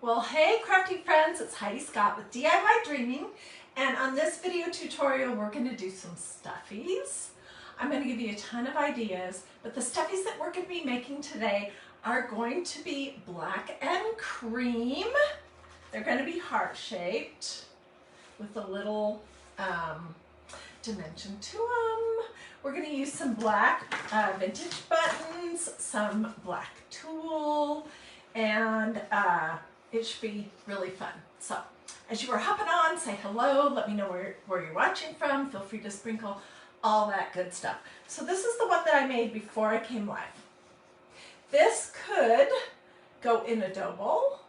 Well, hey crafty friends, it's Hiedi Scott with DiyDreaming, and on this video tutorial we're going to do some stuffies. I'm going to give you a ton of ideas, but the stuffies that we're going to be making today are going to be black and cream. They're going to be heart-shaped with a little dimension to them. We're going to use some black vintage buttons, some black tulle, and it should be really fun. So as you are hopping on, say hello, let me know where you're watching from, feel free to sprinkle all that good stuff. So this is the one that I made before I came live. This could go in a dough bowl.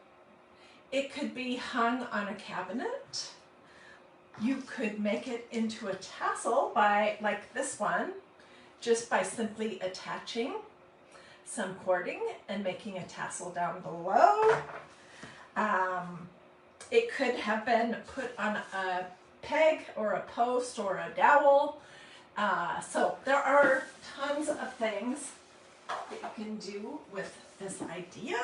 It could be hung on a cabinet. You could make it into a tassel by, like this one, just by simply attaching some cording and making a tassel down below. It could have been put on a peg or a post or a dowel. So there are tons of things that you can do with this idea.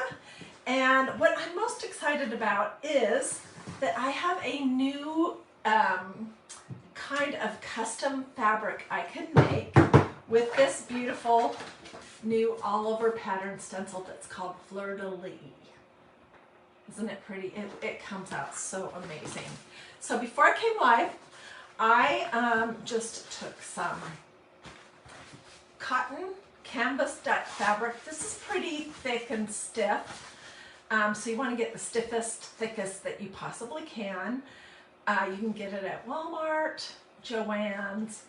And what I'm most excited about is that I have a new kind of custom fabric I can make with this beautiful new all-over pattern stencil that's called Fleur De Lis. Isn't it pretty? It comes out so amazing. So before I came live, I just took some cotton canvas duck fabric. This is pretty thick and stiff, so you want to get the stiffest, thickest that you possibly can. You can get it at Walmart, Joann's,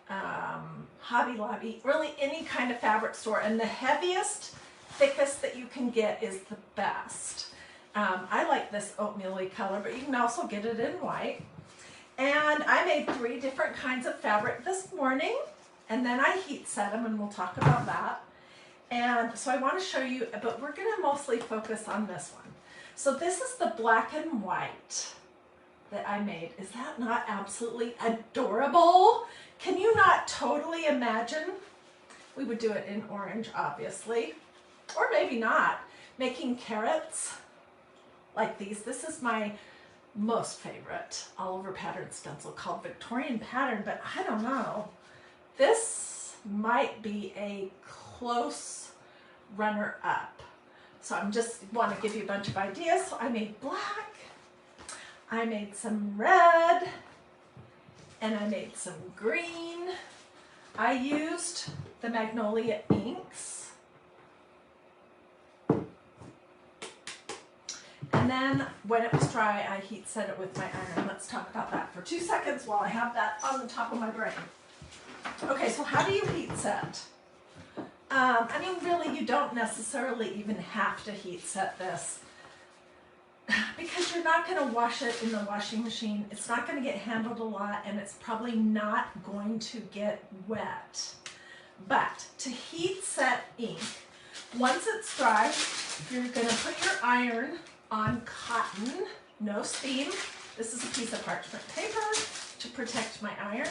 Hobby Lobby, really any kind of fabric store, and the heaviest, thickest that you can get is the best. I like this oatmeal-y color, but you can also get it in white. And I made 3 different kinds of fabric this morning, and then I heat set them, and we'll talk about that. And so I want to show you, but we're going to mostly focus on this one. So this is the black and white that I made. Is that not absolutely adorable? Can you not totally imagine? We would do it in orange, obviously, or maybe not. Making carrots like these. This is my most favorite all-over pattern stencil called Victorian Pattern, but I don't know. This might be a close runner-up. So I'm just want to give you a bunch of ideas. So I made black, I made some red, and I made some green. I used the Magnolia inks. And then when it was dry, I heat set it with my iron. Let's talk about that for 2 seconds while I have that on the top of my brain. Okay, so how do you heat set? I mean, really, you don't necessarily even have to heat set this because you're not going to wash it in the washing machine. It's not going to get handled a lot, and it's probably not going to get wet. But to heat set ink, once it's dry, you're going to put your iron on cotton, no steam. This is a piece of parchment paper to protect my iron.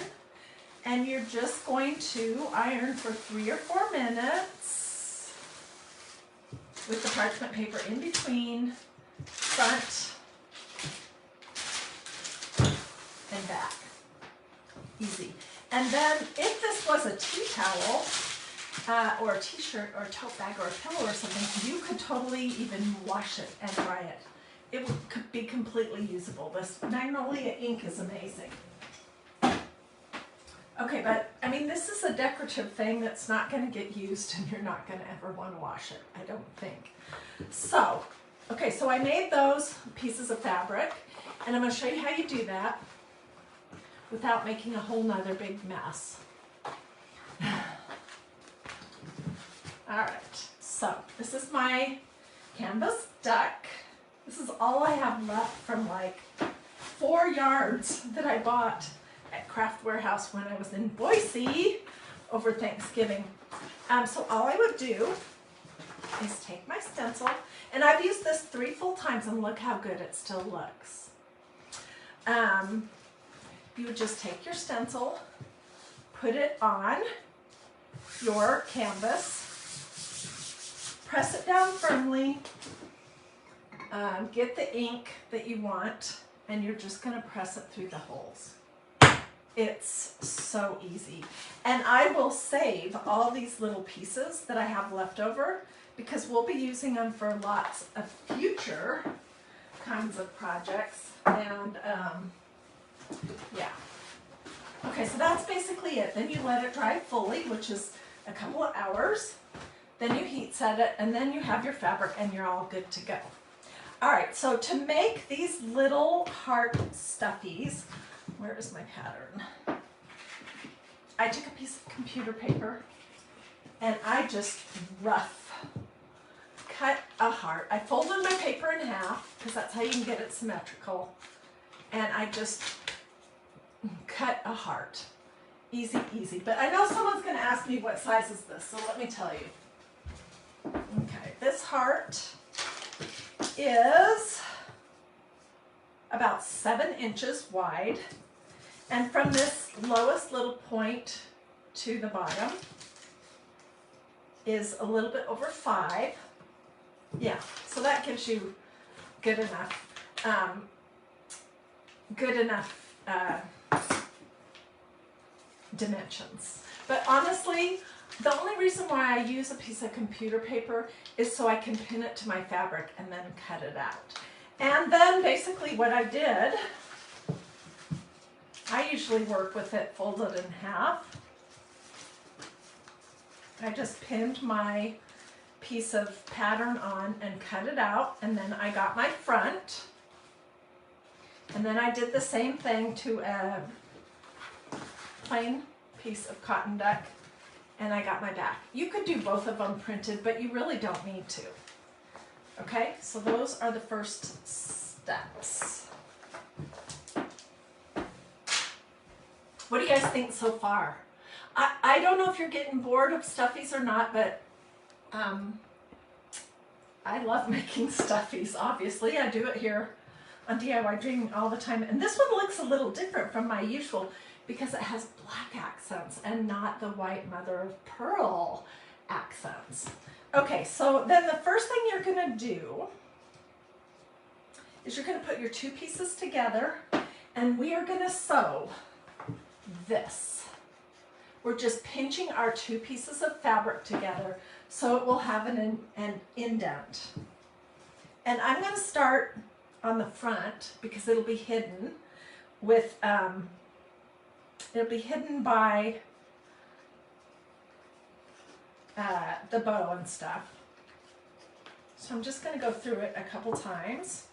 And you're just going to iron for 3 or 4 minutes with the parchment paper in between, front and back. Easy. And then if this was a tea towel, or a t-shirt or a tote bag or a pillow or something, you could totally even wash it and dry it. It would be completely usable. This Magnolia ink is amazing. Okay, but I mean, this is a decorative thing that's not going to get used, and you're not going to ever want to wash it, I don't think. So, okay, so I made those pieces of fabric, and I'm going to show you how you do that without making a whole nother big mess. All right, so this is my canvas duck. This is all I have left from like 4 yards that I bought at Craft Warehouse when I was in Boise over Thanksgiving. So all I would do is take my stencil, and I've used this 3 full times, and look how good it still looks. You would just take your stencil, put it on your canvas, press it down firmly, get the ink that you want, and you're just going to press it through the holes. It's so easy. And I will save all these little pieces that I have left over because we'll be using them for lots of future kinds of projects. And yeah. Okay, so that's basically it. Then you let it dry fully, which is a couple of hours. Then you heat set it, and then you have your fabric, and you're all good to go. All right, so to make these little heart stuffies, where is my pattern? I took a piece of computer paper, and I just rough cut a heart. I folded my paper in half, because that's how you can get it symmetrical, and I just cut a heart. Easy, easy. But I know someone's going to ask me what size is this, so let me tell you. Okay, this heart is about 7 inches wide, and from this lowest little point to the bottom is a little bit over 5. Yeah, so that gives you good enough dimensions. But honestly, the only reason why I use a piece of computer paper is so I can pin it to my fabric and then cut it out. And then basically what I did, I usually work with it folded in half. I just pinned my piece of pattern on and cut it out, and then I got my front, and then I did the same thing to a plain piece of cotton duck, and I got my back. You could do both of them printed, but you really don't need to. Okay, so those are the first steps. What do you guys think so far? I don't know if you're getting bored of stuffies or not, but I love making stuffies, obviously. I do it here on DiyDreaming all the time. And this one looks a little different from my usual because it has black accents and not the white mother of pearl accents. Okay, so then the first thing you're going to do is you're going to put your 2 pieces together, and we are going to sew this. We're just pinching our 2 pieces of fabric together so it will have an indent. And I'm going to start on the front because it'll be hidden with, it'll be hidden by the bow and stuff. So I'm just going to go through it a couple times.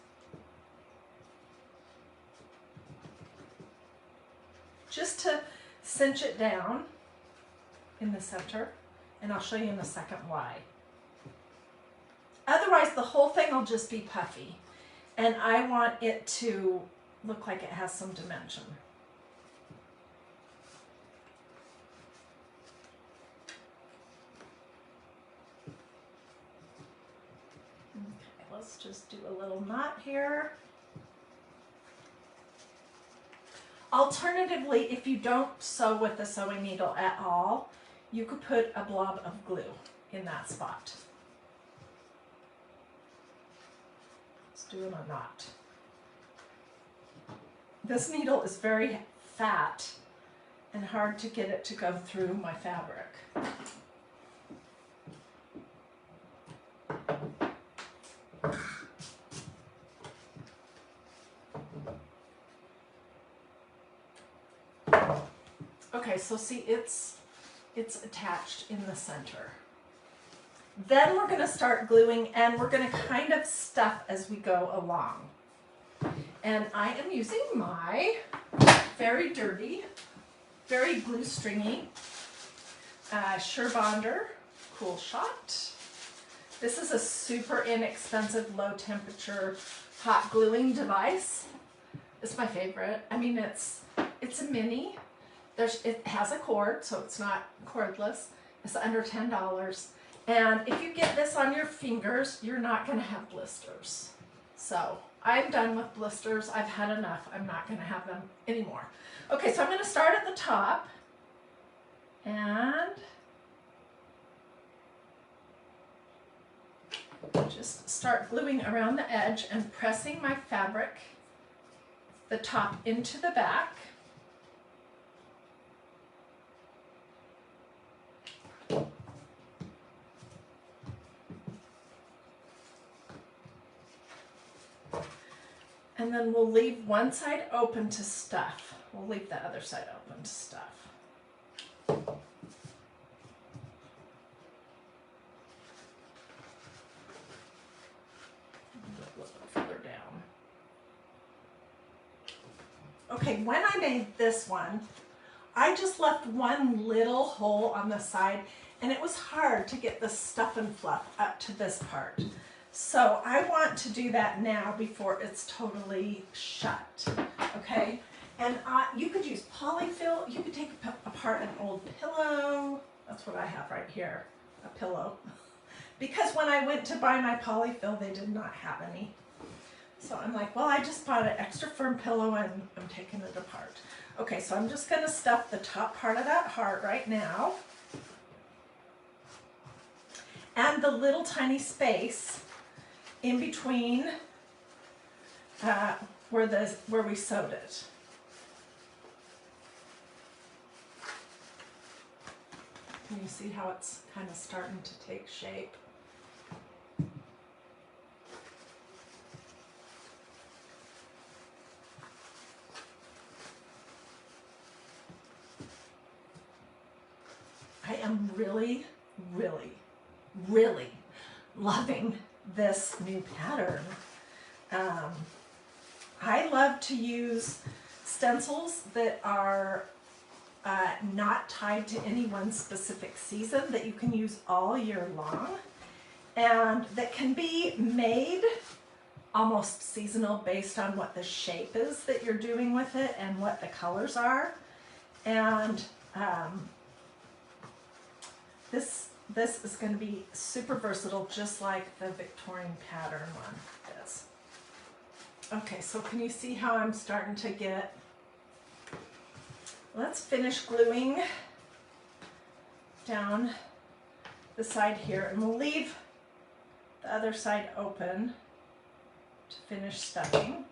Just to cinch it down in the center, and I'll show you in a second why. Otherwise, the whole thing will just be puffy, and I want it to look like it has some dimension. Okay, let's just do a little knot here. Alternatively, if you don't sew with the sewing needle at all, you could put a blob of glue in that spot. Let's do a knot. This needle is very fat and hard to get it to go through my fabric. Okay, so see, it's attached in the center. Then we're going to start gluing, and we're going to kind of stuff as we go along. And I am using my very dirty, very glue stringy Surebonder Cool Shot. This is a super inexpensive, low temperature hot gluing device. It's my favorite. I mean, it's a mini. It has a cord, so it's not cordless. It's under $10. And if you get this on your fingers, you're not going to have blisters. So I'm done with blisters. I've had enough. I'm not going to have them anymore. Okay, so I'm going to start at the top. And just start gluing around the edge and pressing my fabric, the top into the back. And then we'll leave one side open to stuff. We'll leave the other side open to stuff. A little further down. Okay, when I made this one, I just left one little hole on the side, and it was hard to get the stuff and fluff up to this part. So I want to do that now before it's totally shut, okay? And you could use polyfill. You could take apart an old pillow. That's what I have right here, a pillow. Because when I went to buy my polyfill, they did not have any. So I'm like, well, I just bought an extra firm pillow and I'm taking it apart. Okay, so I'm just gonna stuff the top part of that heart right now. And the little tiny space in between where we sewed it. Can you see how it's kind of starting to take shape? I am really, really, really loving this new pattern. I love to use stencils that are not tied to any one specific season, that you can use all year long, and that can be made almost seasonal based on what the shape is that you're doing with it and what the colors are. And this is going to be super versatile, just like the Victorian pattern one is. Okay, so can you see how I'm starting to get... Let's finish gluing down the side here, and we'll leave the other side open to finish stuffing.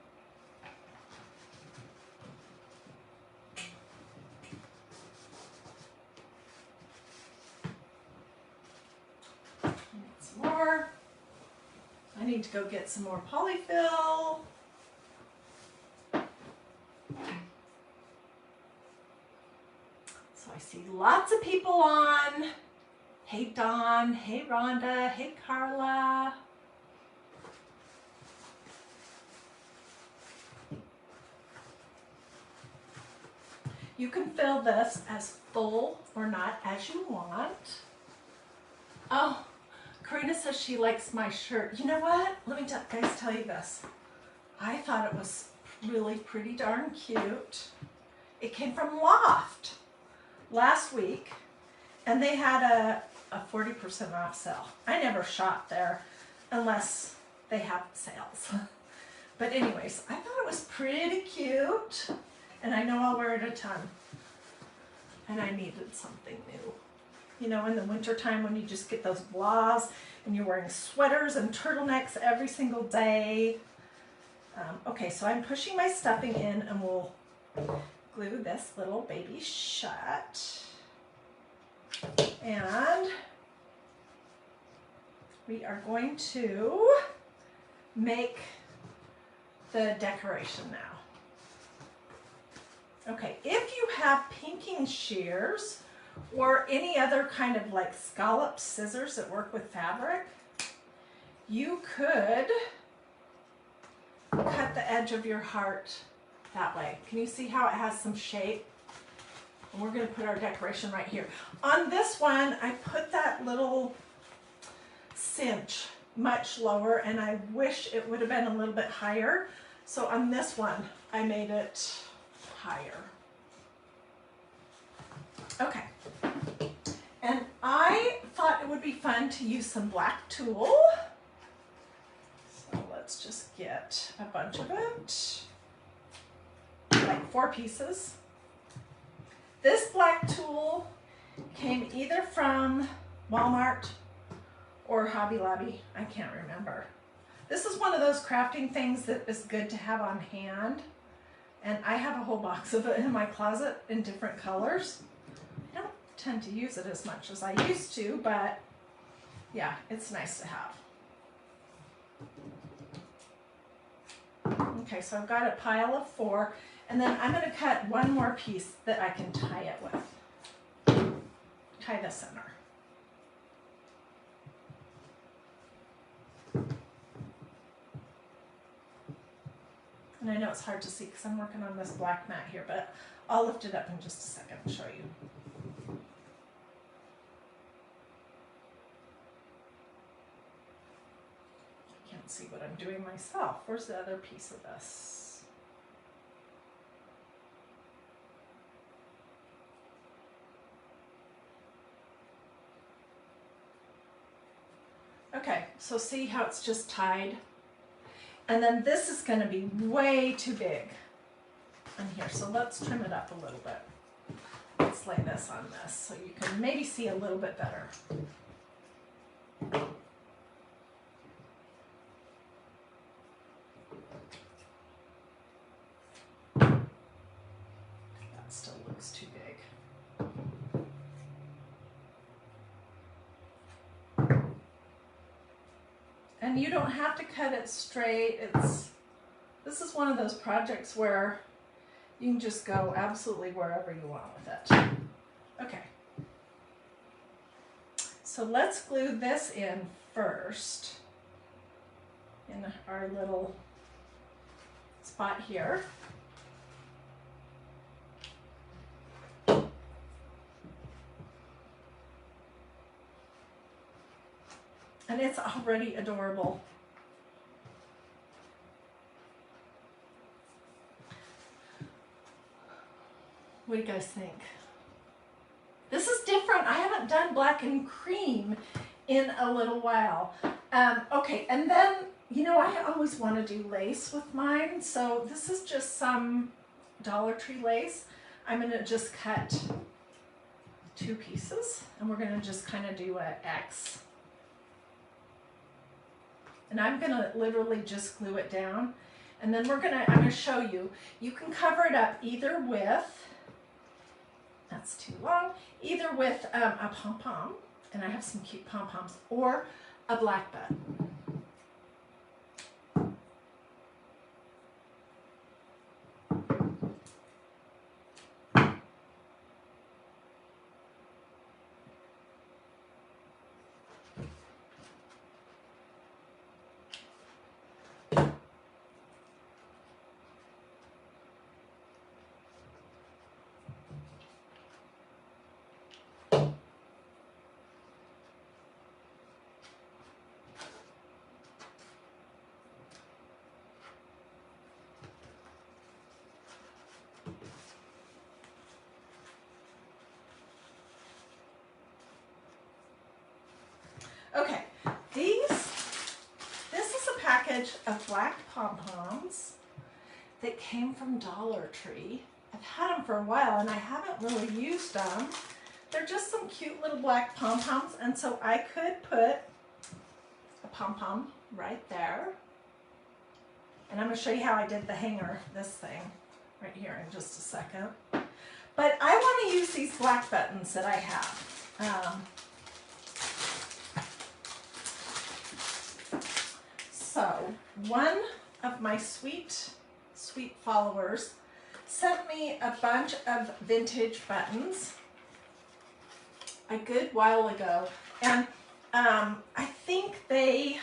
I need to go get some more polyfill. So I see lots of people on. Hey Dawn, hey Rhonda, hey Carla. You can fill this as full or not as you want. Oh, Karina says she likes my shirt. You know what? Let me guys tell you this. I thought it was really pretty darn cute. It came from Loft last week, and they had a 40% off sale. I never shop there unless they have sales. But anyways, I thought it was pretty cute, and I know I'll wear it a ton. And I needed something new. You know, in the wintertime when you just get those blahs and you're wearing sweaters and turtlenecks every single day. Okay, so I'm pushing my stuffing in, and we'll glue this little baby shut. And we are going to make the decoration now. Okay, if you have pinking shears or any other kind of like scallop scissors that work with fabric, you could cut the edge of your heart that way. Can you see how it has some shape? And we're going to put our decoration right here. On this one, I put that little cinch much lower, and I wish it would have been a little bit higher. So on this one, I made it higher. Okay. And I thought it would be fun to use some black tulle. So let's just get a bunch of it, like 4 pieces. This black tulle came either from Walmart or Hobby Lobby, I can't remember. This is one of those crafting things that is good to have on hand. And I have a whole box of it in my closet in different colors. I don't tend to use it as much as I used to, but yeah, it's nice to have. Okay, so I've got a pile of 4, and then I'm going to cut one more piece that I can tie it with. Tie the center. And I know it's hard to see because I'm working on this black mat here, but I'll lift it up in just a second and show you. I can't see what I'm doing myself. Where's the other piece of this? Okay, so see how it's just tied? And then this is going to be way too big on here, so let's trim it up a little bit. Let's lay this on this so you can maybe see a little bit better. That still looks too big. And you don't have to cut it straight. This is one of those projects where you can just go absolutely wherever you want with it. Okay. So let's glue this in first in our little spot here. And it's already adorable. What do you guys think? This is different. I haven't done black and cream in a little while. Okay, and then, you know, I always want to do lace with mine. So this is just some Dollar Tree lace. I'm going to just cut 2 pieces, and we're going to just kind of do an X. And I'm going to literally just glue it down. And then I'm going to show you. You can cover it up either with, that's too long, either with a pom-pom, and I have some cute pom-poms, or a black button. Okay, this is a package of black pom-poms that came from Dollar Tree. I've had them for a while and I haven't really used them. They're just some cute little black pom-poms, and so I could put a pom-pom right there. And I'm going to show you how I did the hanger, this thing, right here in just a second. But I want to use these black buttons that I have. So one of my sweet followers sent me a bunch of vintage buttons a good while ago, and I think they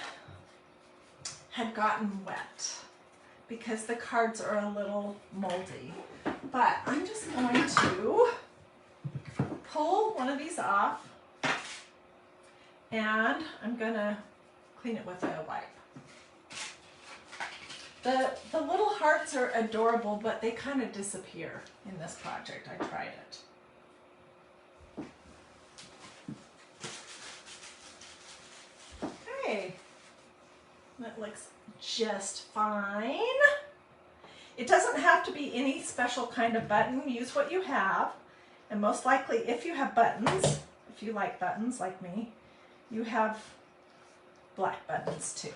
had gotten wet because the cards are a little moldy. But I'm just going to pull one of these off, and I'm going to clean it with a wipe. The little hearts are adorable, but they kind of disappear in this project. I tried it. Okay, that looks just fine. It doesn't have to be any special kind of button. Use what you have, and most likely if you have buttons, if you like buttons like me, you have black buttons too.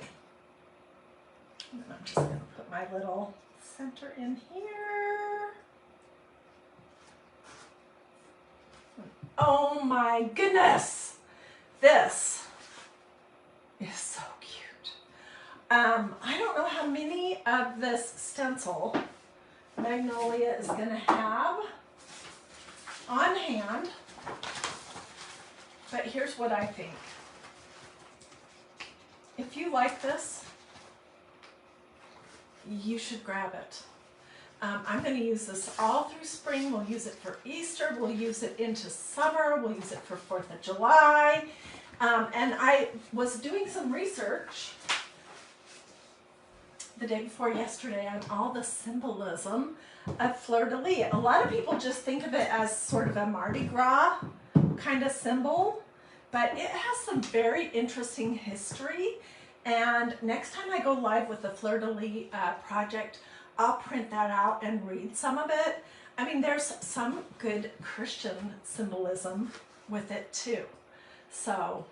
And then I'm just going to put my little center in here. Oh my goodness! This is so cute. I don't know how many of this stencil Magnolia is going to have on hand, but here's what I think. If you like this, you should grab it. I'm going to use this all through spring. We'll use it for Easter. We'll use it into summer. We'll use it for 4th of July. And I was doing some research the day before yesterday on all the symbolism of Fleur De Lis. A lot of people just think of it as sort of a Mardi Gras kind of symbol, but it has some very interesting history. And next time I go live with the Fleur De Lis project, I'll print that out and read some of it. I mean, there's some good Christian symbolism with it too. So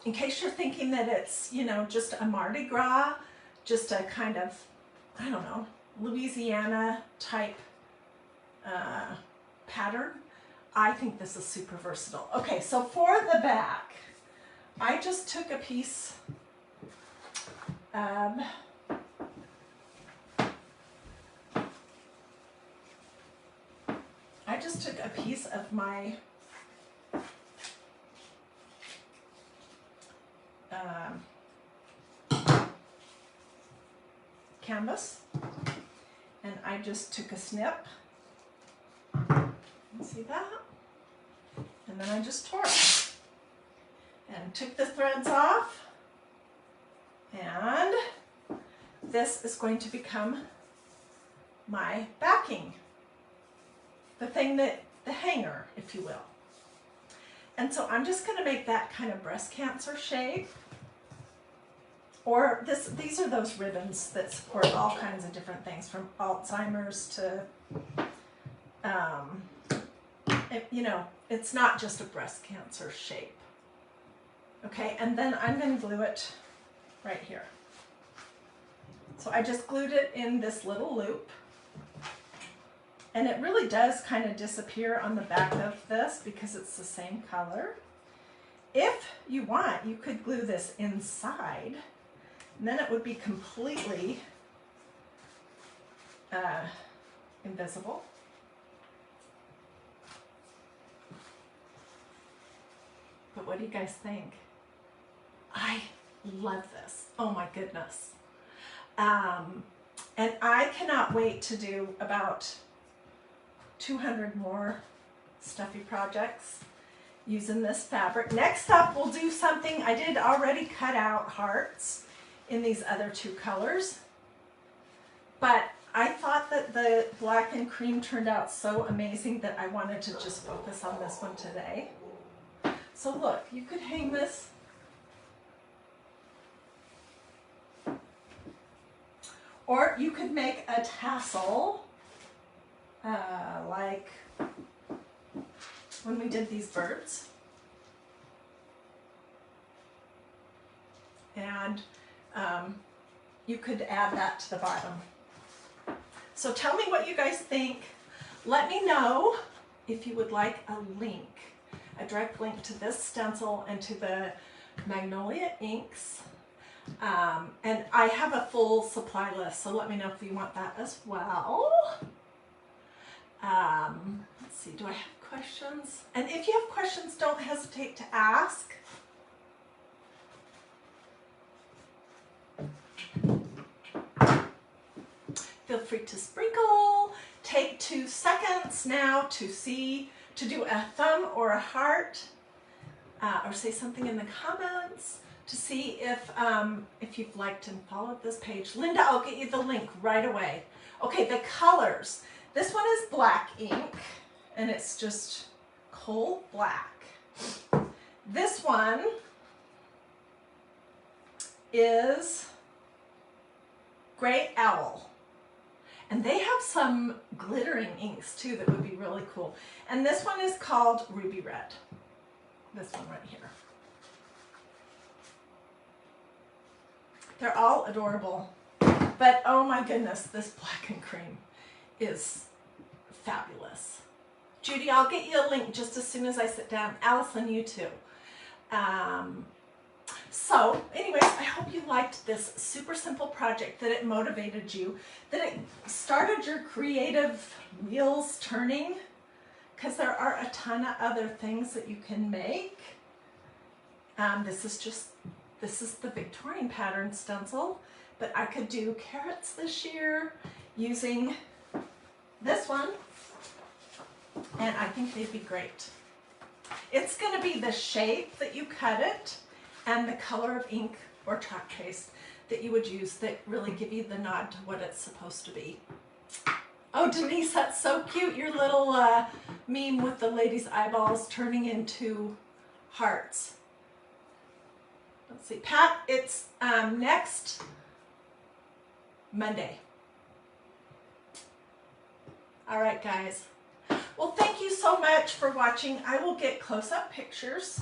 in case you're thinking that it's, you know, just a Mardi Gras, just a kind of, I don't know, Louisiana type pattern, I think this is super versatile. Okay, so for the back, I just took a piece of my canvas, and I just took a snip. You see that? And then I just tore it and took the threads off, and this is going to become my backing, the thing that, the hanger, if you will. And so I'm just going to make that kind of breast cancer shape. Or these are those ribbons that support all kinds of different things, from Alzheimer's to, you know, it's not just a breast cancer shape. Okay, and then I'm going to glue it right here. So I just glued it in this little loop. And it really does kind of disappear on the back of this because it's the same color. If you want, you could glue this inside, and then it would be completely invisible. But what do you guys think? I love this. Oh my goodness. And I cannot wait to do about 200 more stuffy projects using this fabric. Next up, we'll do something. I did already cut out hearts in these other two colors, but I thought that the black and cream turned out so amazing that I wanted to just focus on this one today. So look, you could hang this or you could make a tassel like when we did these birds. And you could add that to the bottom. So tell me what you guys think. Let me know if you would like a link, a direct link to this stencil and to the Magnolia inks. And I have a full supply list, so let me know if you want that as well. Let's see, do I have questions? And if you have questions, don't hesitate to ask. Feel free to sprinkle. Take 2 seconds now to do a thumb or a heart, or say something in the comments to see if you've liked and followed this page. Linda, I'll get you the link right away. Okay, the colors. This one is black ink, and it's just coal black. This one is Gray Owl. And they have some glittering inks too that would be really cool. And this one is called Ruby Red. This one right here. They're all adorable. But oh my goodness, this black and cream is fabulous. Judy, I'll get you a link just as soon as I sit down. Allison, you too. So anyways, I hope you liked this super simple project, that it motivated you, that it started your creative wheels turning, because there are a ton of other things that you can make. This is the Victorian pattern stencil, but I could do carrots this year using this one, and I think they'd be great. It's going to be the shape that you cut it and the color of ink or chalk paste that you would use that really give you the nod to what it's supposed to be. Oh, Denise, that's so cute. Your little meme with the lady's eyeballs turning into hearts. Let's see, Pat, it's next Monday. All right, guys. Well, thank you so much for watching. I will get close-up pictures,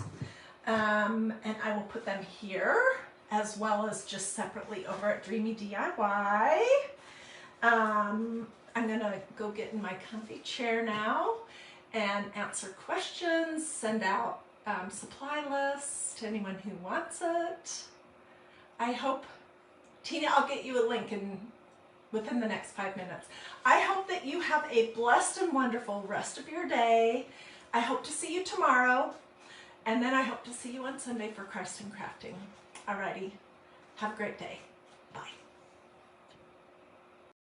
and I will put them here, as well as just separately over at Dreamy DIY. I'm gonna go get in my comfy chair now and answer questions, send out supply lists to anyone who wants it. I hope, Tina, I'll get you a link within the next 5 minutes. I hope that you have a blessed and wonderful rest of your day. I hope to see you tomorrow, and then I hope to see you on Sunday for Crafts and Crafting. Alrighty, have a great day.